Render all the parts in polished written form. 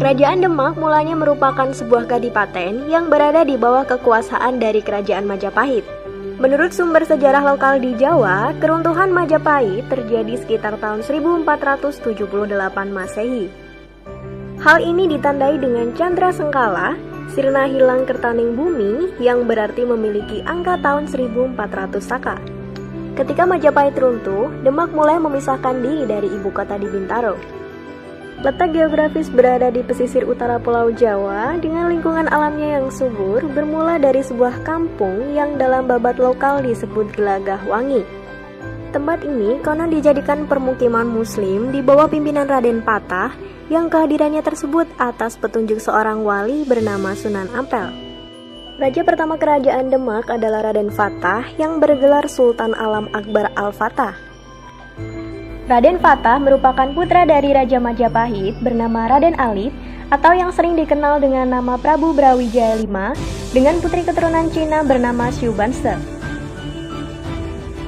Kerajaan Demak mulanya merupakan sebuah kadipaten yang berada di bawah kekuasaan dari Kerajaan Majapahit. Menurut sumber sejarah lokal di Jawa, keruntuhan Majapahit terjadi sekitar tahun 1478 Masehi. Hal ini ditandai dengan Candra Sengkala, sirna hilang kertaning bumi yang berarti memiliki angka tahun 1400 Saka. Ketika Majapahit runtuh, Demak mulai memisahkan diri dari ibu kota di Bintaro. Letak geografis berada di pesisir utara Pulau Jawa dengan lingkungan alamnya yang subur bermula dari sebuah kampung yang dalam babat lokal disebut Gelagah Wangi. Tempat ini konon dijadikan permukiman muslim di bawah pimpinan Raden Patah yang kehadirannya tersebut atas petunjuk seorang wali bernama Sunan Ampel. Raja pertama kerajaan Demak adalah Raden Fatah yang bergelar Sultan Alam Akbar Al-Fatah. Raden Fatah merupakan putra dari Raja Majapahit bernama Raden Alif atau yang sering dikenal dengan nama Prabu Brawijaya V dengan putri keturunan Cina bernama Xu Banse.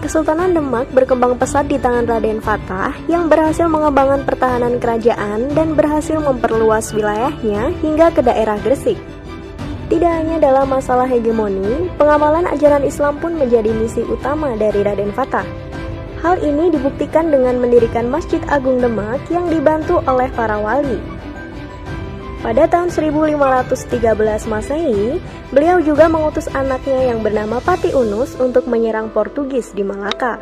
Kesultanan Demak berkembang pesat di tangan Raden Fatah yang berhasil mengembangkan pertahanan kerajaan dan berhasil memperluas wilayahnya hingga ke daerah Gresik. Tidak hanya dalam masalah hegemoni, pengamalan ajaran Islam pun menjadi misi utama dari Raden Fatah. Hal ini dibuktikan dengan mendirikan Masjid Agung Demak yang dibantu oleh para wali. Pada tahun 1513 Masehi, beliau juga mengutus anaknya yang bernama Pati Unus untuk menyerang Portugis di Malaka.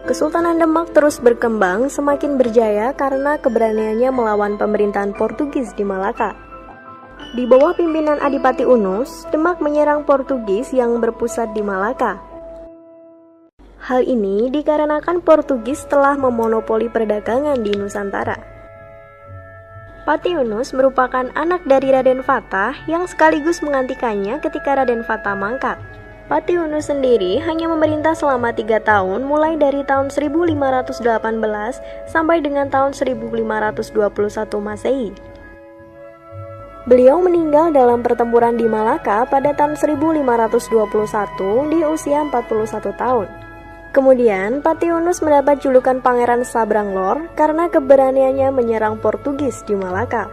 Kesultanan Demak terus berkembang semakin berjaya karena keberaniannya melawan pemerintahan Portugis di Malaka. Di bawah pimpinan Adipati Unus, Demak menyerang Portugis yang berpusat di Malaka. Hal ini dikarenakan Portugis telah memonopoli perdagangan di Nusantara. Pati Unus merupakan anak dari Raden Fatah yang sekaligus menggantikannya ketika Raden Fatah mangkat. Pati Unus sendiri hanya memerintah selama 3 tahun mulai dari tahun 1518 sampai dengan tahun 1521 Masehi. Beliau meninggal dalam pertempuran di Malaka pada tahun 1521 di usia 41 tahun. Kemudian, Pati Unus mendapat julukan Pangeran Sabranglor karena keberaniannya menyerang Portugis di Malaka.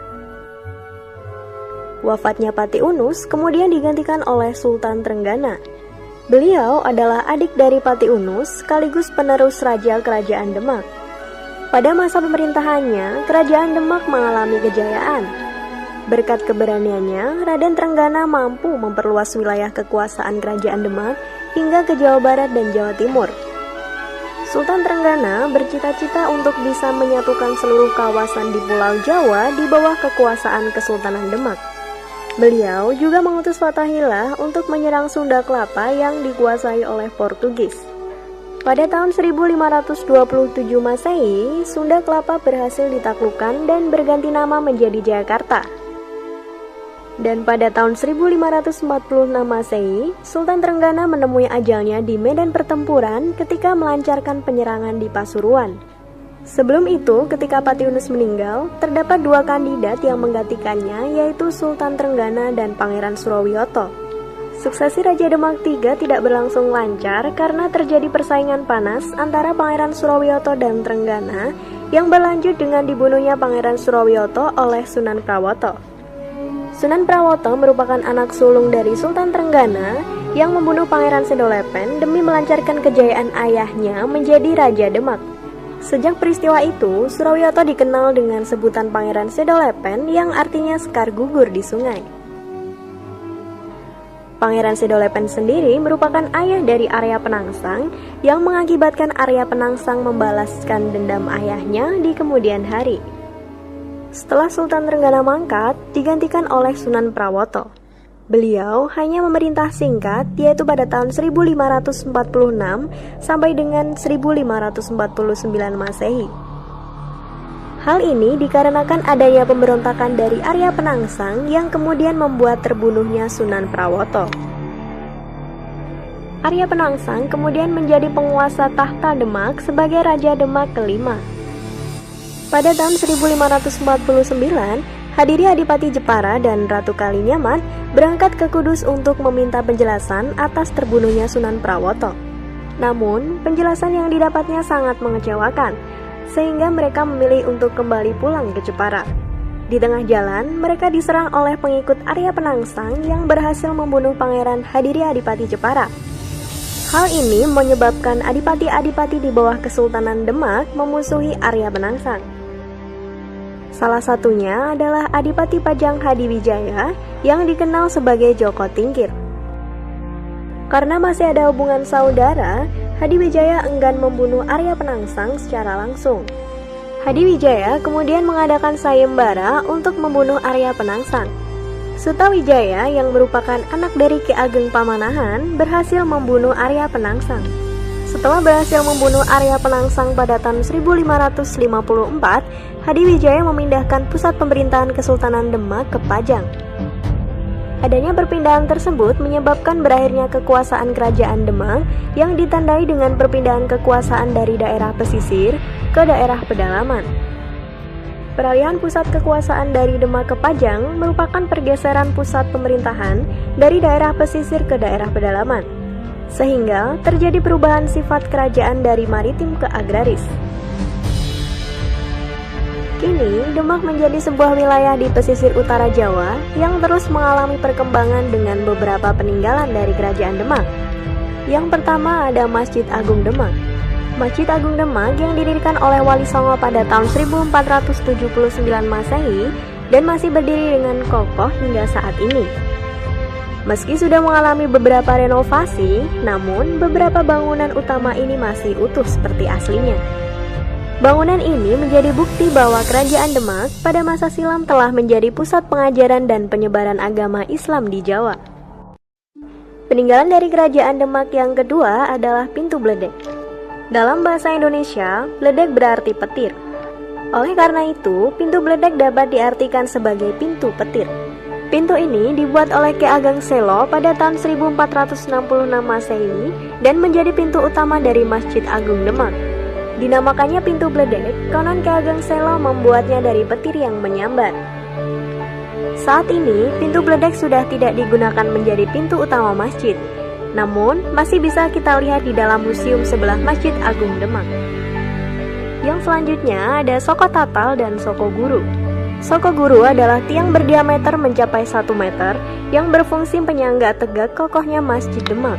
Wafatnya Pati Unus kemudian digantikan oleh Sultan Trenggana. Beliau adalah adik dari Pati Unus sekaligus penerus raja Kerajaan Demak. Pada masa pemerintahannya, Kerajaan Demak mengalami kejayaan. Berkat keberaniannya, Raden Trenggana mampu memperluas wilayah kekuasaan Kerajaan Demak hingga ke Jawa Barat dan Jawa Timur. Sultan Trenggana bercita-cita untuk bisa menyatukan seluruh kawasan di Pulau Jawa di bawah kekuasaan Kesultanan Demak. Beliau juga mengutus Fathahillah untuk menyerang Sunda Kelapa yang dikuasai oleh Portugis. Pada tahun 1527 Masehi, Sunda Kelapa berhasil ditaklukkan dan berganti nama menjadi Jayakarta. Dan pada tahun 1546 Masehi, Sultan Trenggana menemui ajalnya di medan pertempuran ketika melancarkan penyerangan di Pasuruan. Sebelum itu, ketika Pati Unus meninggal, terdapat 2 kandidat yang menggantikannya, yaitu Sultan Trenggana dan Pangeran Surawiyoto. Suksesi Raja Demak III tidak berlangsung lancar karena terjadi persaingan panas antara Pangeran Surawiyoto dan Trenggana yang berlanjut dengan dibunuhnya Pangeran Surawiyoto oleh Sunan Prawoto. Sunan Prawoto merupakan anak sulung dari Sultan Trenggana yang membunuh Pangeran Sedolepen demi melancarkan kejayaan ayahnya menjadi Raja Demak. Sejak peristiwa itu, Surawiyoto dikenal dengan sebutan Pangeran Sedolepen yang artinya sekar gugur di sungai. Pangeran Sedolepen sendiri merupakan ayah dari Arya Penangsang yang mengakibatkan Arya Penangsang membalaskan dendam ayahnya di kemudian hari. Setelah Sultan Trenggana mangkat, digantikan oleh Sunan Prawoto. Beliau hanya memerintah singkat, yaitu pada tahun 1546 sampai dengan 1549 Masehi. Hal ini dikarenakan adanya pemberontakan dari Arya Penangsang yang kemudian membuat terbunuhnya Sunan Prawoto. Arya Penangsang kemudian menjadi penguasa tahta Demak sebagai Raja Demak kelima. Pada tahun 1549, Hadiri Adipati Jepara dan Ratu Kalinyamat berangkat ke Kudus untuk meminta penjelasan atas terbunuhnya Sunan Prawoto. Namun, penjelasan yang didapatnya sangat mengecewakan, sehingga mereka memilih untuk kembali pulang ke Jepara. Di tengah jalan, mereka diserang oleh pengikut Arya Penangsang yang berhasil membunuh Pangeran Hadiri Adipati Jepara. Hal ini menyebabkan adipati-adipati di bawah Kesultanan Demak memusuhi Arya Penangsang. Salah satunya adalah Adipati Pajang Hadiwijaya yang dikenal sebagai Joko Tingkir. Karena masih ada hubungan saudara, Hadiwijaya enggan membunuh Arya Penangsang secara langsung. Hadiwijaya kemudian mengadakan sayembara untuk membunuh Arya Penangsang. Sutawijaya yang merupakan anak dari Ki Ageng Pamanahan berhasil membunuh Arya Penangsang. Setelah berhasil membunuh Arya Penangsang pada tahun 1554, Hadiwijaya memindahkan pusat pemerintahan Kesultanan Demak ke Pajang. Adanya perpindahan tersebut menyebabkan berakhirnya kekuasaan kerajaan Demak yang ditandai dengan perpindahan kekuasaan dari daerah pesisir ke daerah pedalaman. Peralihan pusat kekuasaan dari Demak ke Pajang merupakan pergeseran pusat pemerintahan dari daerah pesisir ke daerah pedalaman, sehingga terjadi perubahan sifat kerajaan dari maritim ke agraris. Kini, Demak menjadi sebuah wilayah di pesisir utara Jawa yang terus mengalami perkembangan dengan beberapa peninggalan dari Kerajaan Demak. Yang pertama ada Masjid Agung Demak. Masjid Agung Demak yang didirikan oleh Wali Songo pada tahun 1479 Masehi dan masih berdiri dengan kokoh hingga saat ini. Meski sudah mengalami beberapa renovasi, namun beberapa bangunan utama ini masih utuh seperti aslinya. Bangunan ini menjadi bukti bahwa Kerajaan Demak pada masa silam telah menjadi pusat pengajaran dan penyebaran agama Islam di Jawa. Peninggalan dari Kerajaan Demak yang kedua adalah Pintu Bledek. Dalam bahasa Indonesia, bledek berarti petir. Oleh karena itu, pintu bledek dapat diartikan sebagai pintu petir. Pintu ini dibuat oleh Ki Ageng Selo pada tahun 1466 Masehi dan menjadi pintu utama dari Masjid Agung Demak. Dinamakannya pintu bledek, konon Ki Ageng Selo membuatnya dari petir yang menyambar. Saat ini, pintu bledek sudah tidak digunakan menjadi pintu utama masjid, namun masih bisa kita lihat di dalam museum sebelah Masjid Agung Demak. Yang selanjutnya ada Soko Tatal dan Soko Guru. Soko Guru adalah tiang berdiameter mencapai 1 meter yang berfungsi penyangga tegak kokohnya Masjid Demak.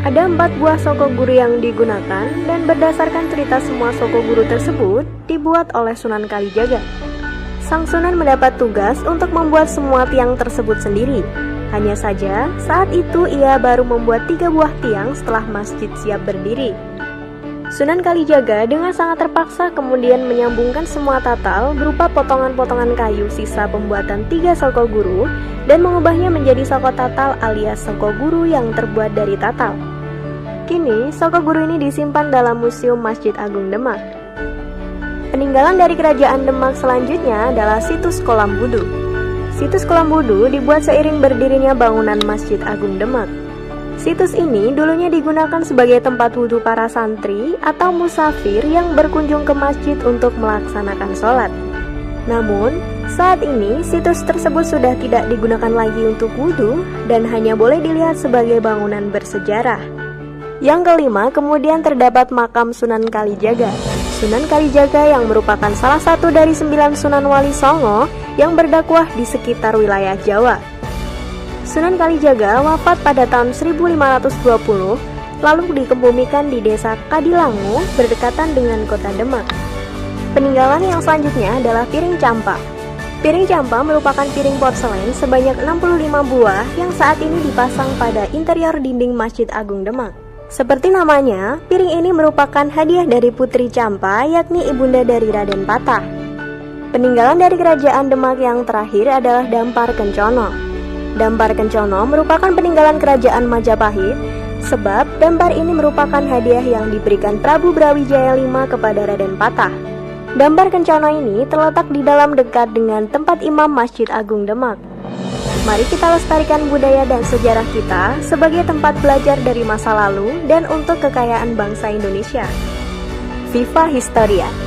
Ada 4 buah Soko Guru yang digunakan dan berdasarkan cerita semua Soko Guru tersebut dibuat oleh Sunan Kalijaga. Sang Sunan mendapat tugas untuk membuat semua tiang tersebut sendiri. Hanya saja saat itu ia baru membuat 3 buah tiang setelah masjid siap berdiri. Sunan Kalijaga dengan sangat terpaksa kemudian menyambungkan semua tatal berupa potongan-potongan kayu sisa pembuatan 3 Soko Guru dan mengubahnya menjadi Soko Tatal alias Soko Guru yang terbuat dari tatal. Kini, Soko Guru ini disimpan dalam Museum Masjid Agung Demak. Peninggalan dari Kerajaan Demak selanjutnya adalah Situs Kolam Wudu. Situs Kolam Wudu dibuat seiring berdirinya bangunan Masjid Agung Demak. Situs ini dulunya digunakan sebagai tempat wudhu para santri atau musafir yang berkunjung ke masjid untuk melaksanakan sholat. Namun, saat ini situs tersebut sudah tidak digunakan lagi untuk wudhu dan hanya boleh dilihat sebagai bangunan bersejarah. Yang kelima, kemudian terdapat makam Sunan Kalijaga. Sunan Kalijaga yang merupakan salah satu dari 9 Sunan Wali Songo yang berdakwah di sekitar wilayah Jawa. Sunan Kalijaga wafat pada tahun 1520, lalu dikebumikan di desa Kadilangu berdekatan dengan kota Demak. Peninggalan yang selanjutnya adalah piring campak. Piring campak merupakan piring porselen sebanyak 65 buah yang saat ini dipasang pada interior dinding Masjid Agung Demak. Seperti namanya, piring ini merupakan hadiah dari Putri Campa, yakni ibunda dari Raden Patah. Peninggalan dari Kerajaan Demak yang terakhir adalah Dampar Kencono. Dampar Kencono merupakan peninggalan Kerajaan Majapahit, sebab dampar ini merupakan hadiah yang diberikan Prabu Brawijaya V kepada Raden Patah. Dampar Kencono ini terletak di dalam dekat dengan tempat imam Masjid Agung Demak. Mari kita lestarikan budaya dan sejarah kita sebagai tempat belajar dari masa lalu dan untuk kekayaan bangsa Indonesia. Viva Historia!